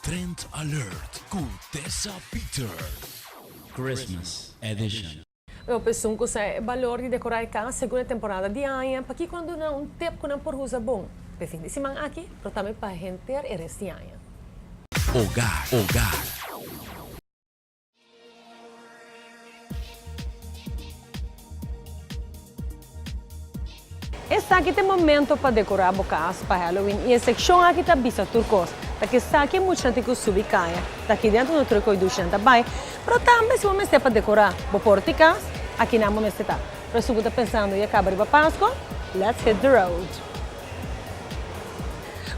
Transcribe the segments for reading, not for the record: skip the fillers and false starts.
Trend Alert com Tessa Peters. Christmas Edition. Eu penso que é valor de decorar a segunda temporada de ano, porque quando não tempo que não por usa bom. Para fim de semana aqui, para também para gente e resto de ano. Hogar. Esse aqui tem momento para decorar a casa para Halloween e a secção aqui está bisa turcos. Porque está aqui muito gente que sube caia. Está aqui dentro no truco e do gente também. Mas também se você está para decorar o porticas, aqui não momento está. Para se você está pensando em acabar de Páscoa, let's hit the road.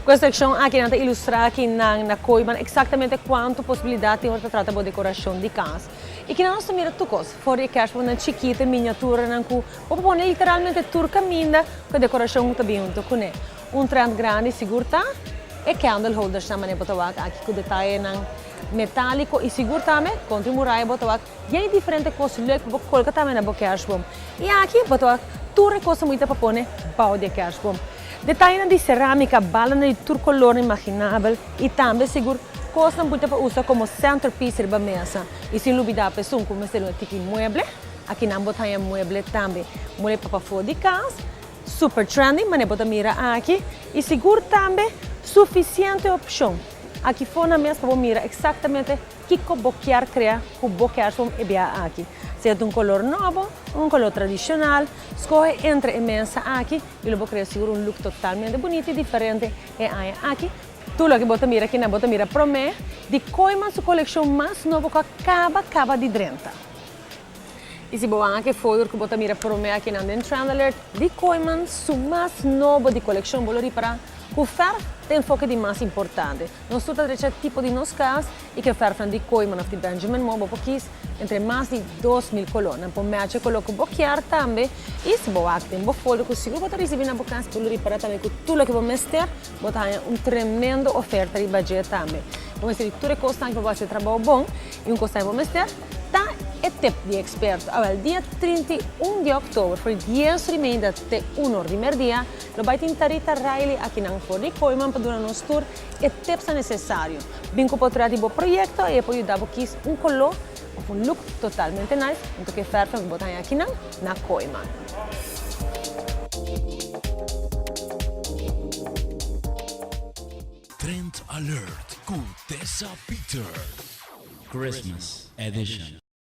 Com esta secção aqui não ilustrar aqui na coiba exatamente quanto possibilidade tem para tratar de decoração de casa. E que nós mira tudo, fora que acho uma chiquita miniatura não cu, ou pôr literalmente turca minda com a decoração que bem junto com ele. Trend grande seguro tá e candle holders também botar aqui com detalhe não metálico e seguro também contribuirá a botar e aí diferente coisas que vou colocar também na boca bom. E aqui botar tudo coisa muito para pôr pau de cash bom. Detalhe de cerâmica, bala de todo color imaginável e também seguro coisa muito para usar como centerpiece da mesa. E sem dúvida a pessoa como ser um tipo de mueble, aqui não botar um mueble também, mueble para fora de casa, super trendy, mas botar mira aqui e seguro também suficiente opção. Aqui fora na mesa para mirar exatamente que boquear criar, que boquear vamos enviar aqui. Se é color novo, color tradicional, escolhe entre a mesa aqui e lo vou criar seguro look totalmente bonito e diferente e aí aqui. Tudo que bota mira aqui na bota mira para mim, de coima sua coleção mais nova que acaba de drenta. E se boa anche foto que bota mira para mim aqui na Trend Alert, de coima su mais novo de coleção vou riparar. O fer tem foco de mais importante. Nós temos outro tipo de nos casos e que fer de coima de Benjamin Mobo porque entre mais de 2.000 colonas. Por meio coloco boquear também e se boa tem bo folha que seguro botar receber na boca para reparar também com tudo que vou mexer, botar tremendo oferta de budget também. Vamos ter tudo constante para fazer trabalho bom e constante vou mexer. Tá é tip de experto. Agora, dia 31 de outubro, por 10 remainder até 1 de meio-dia, lo vai tentar Riley aqui na Ford de Coiman para durante nosso tour e tips necessários. Vinco para trás do projeto e depois dar um color ou look totalmente nice, então que ferro que botar aqui na Coiman. Trend Alert com Tessa Peters. Christmas Edition.